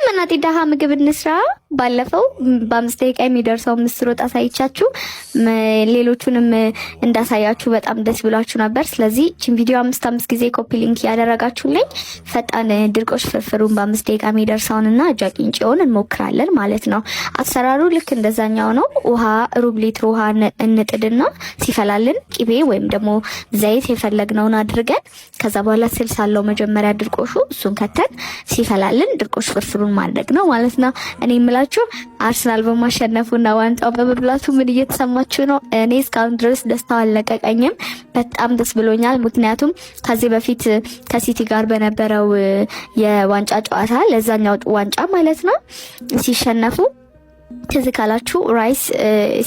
እናቴ ደሃ ምግብ እንስራ። ባለፈው በ5 ደቂቃ የሚደርሰው ምስር ወጥ አሳይቻችሁ ሌሎቹንም እንዳሳያችሁ በጣም ደስ ብሏችሁ ነበር። ስለዚህ እቺን ቪዲዮ 5 ጊዜ ኮፒ ሊንክ ያደረጋችሁልኝ ፈጣን ድርቆሽ ፍርፍሩን በ5 ደቂቃ የሚደርሰውንና አጃ ቂንጬውን እንሞክራለን ማለት ነው። አሰራሩ ልክ እንደዛኛው ነው። ውሃ ሩብ ሊትር ውሃ እንጥድና ሲፈላልን ቂቤ ወይም ደግሞ ዘይት የፈለግነውን አድርገን ከዛ በኋላ ስልሳለው መጀመሪያ ድርቆሹ እሱን ከተን ሲፈላልን ድርቆሽ ፍርፍሩን ማድረግ ነው ማለት ነው። እኔ የምላችሁ አርሰናል በማሸነፉና ዋንጫው በመብላቱ ምን እየተሰማችሁ ነው? እኔ እስካሁን ድረስ ደስታው አልለቀቀኝም። በጣም ደስ ብሎኛል። ምክንያቱም ከዚህ በፊት ከሲቲ ጋር በነበረው የዋንጫ ጨዋታ ለዛኛው ዋንጫ ማለት ነው ሲሸነፉ ትዝ ካላችሁ ራይስ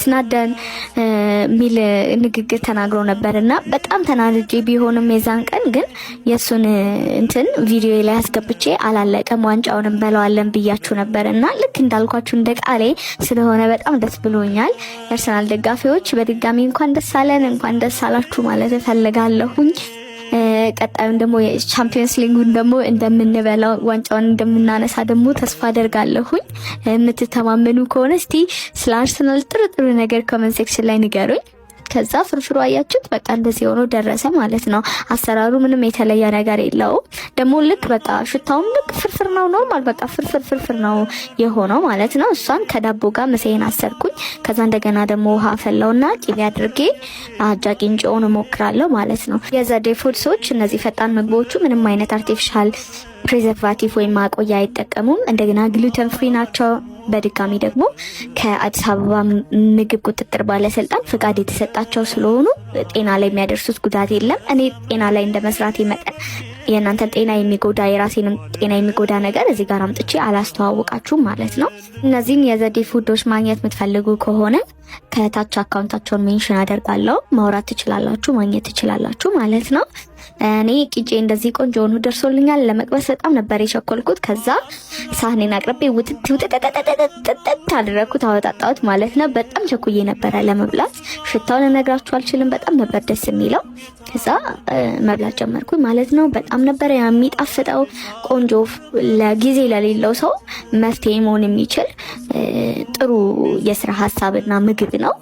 ስናደን ሚል ንግግር ተናግሮ ነበርና በጣም ተናድጄ ቢሆንም የዛን ቀን ግን የሱን እንትን ቪዲዮ ላይ አስገብቼ አላለቀም ዋንጫውን እንበላዋለን ብያችሁ ነበርና ልክ እንዳልኳችሁ እንደ ቃሌ ስለሆነ በጣም ደስ ብሎኛል። የአርሰናል ደጋፊዎች በድጋሚ እንኳን ደስ አለን፣ እንኳን ደስ አላችሁ ማለት እፈልጋለሁኝ። ቀጣዩን ደግሞ የቻምፒየንስ ሊጉን ደግሞ እንደምንበላው ዋንጫውን እንደምናነሳ ደግሞ ተስፋ አደርጋለሁኝ። የምትተማመኑ ከሆነ እስቲ ስለ አርሰናል ጥሩ ነገር ኮሜንት ሴክሽን ላይ ንገሩኝ። ከዛ ፍርፍሩ አያችሁት በቃ እንደዚህ ሆኖ ደረሰ ማለት ነው። አሰራሩ ምንም የተለየ ነገር የለውም። ደግሞ ልክ በቃ ሽታውም ልክ ፍርፍር ነው፣ ኖርማል በቃ ፍርፍር ነው የሆነው ማለት ነው። እሷን ከዳቦ ጋር መሰየን አሰርኩኝ። ከዛ እንደገና ደግሞ ውሃ ፈላውና ቂቤ አድርጌ አጃ ቂንጬውን እሞክራለሁ ማለት ነው። የዘዴ ፉድሶች እነዚህ ፈጣን ምግቦቹ ምንም አይነት አርቲፊሻል ፕሪዘርቫቲቭ ወይም ማቆያ አይጠቀሙም። እንደገና ግሉተን ፍሪ ናቸው። በድጋሚ ደግሞ ከአዲስ አበባ ምግብ ቁጥጥር ባለስልጣን ፍቃድ የተሰጣቸው ስለሆኑ ጤና ላይ የሚያደርሱት ጉዳት የለም። እኔ ጤና ላይ እንደመስራቴ መጠን የእናንተ ጤና የሚጎዳ የራሴንም ጤና የሚጎዳ ነገር እዚህ ጋር አምጥቼ አላስተዋወቃችሁም ማለት ነው። እነዚህን የዘዴ ፉዶች ማግኘት የምትፈልጉ ከሆነ ከታች አካውንታቸውን ሜንሽን አደርጋለሁ። ማውራት ትችላላችሁ፣ ማግኘት ትችላላችሁ ማለት ነው። እኔ ቂጬ እንደዚህ ቆንጆ ሆኖ ደርሶልኛል። ለመቅበስ በጣም ነበር የቸኮልኩት። ከዛ ሳህኔን አቅርቤ ውጥት አደረኩት፣ አወጣጣሁት ማለት ነው። በጣም ቸኩዬ ነበረ ለመብላት። ሽታውን እነግራችሁ አልችልም። በጣም ነበር ደስ የሚለው። ከዛ መብላት ጀመርኩኝ ማለት ነው። በጣም ነበር የሚጣፍጠው። ቆንጆ ለጊዜ ለሌለው ሰው መፍትሄ መሆን የሚችል ጥሩ የስራ ሀሳብና ምግብ ነው።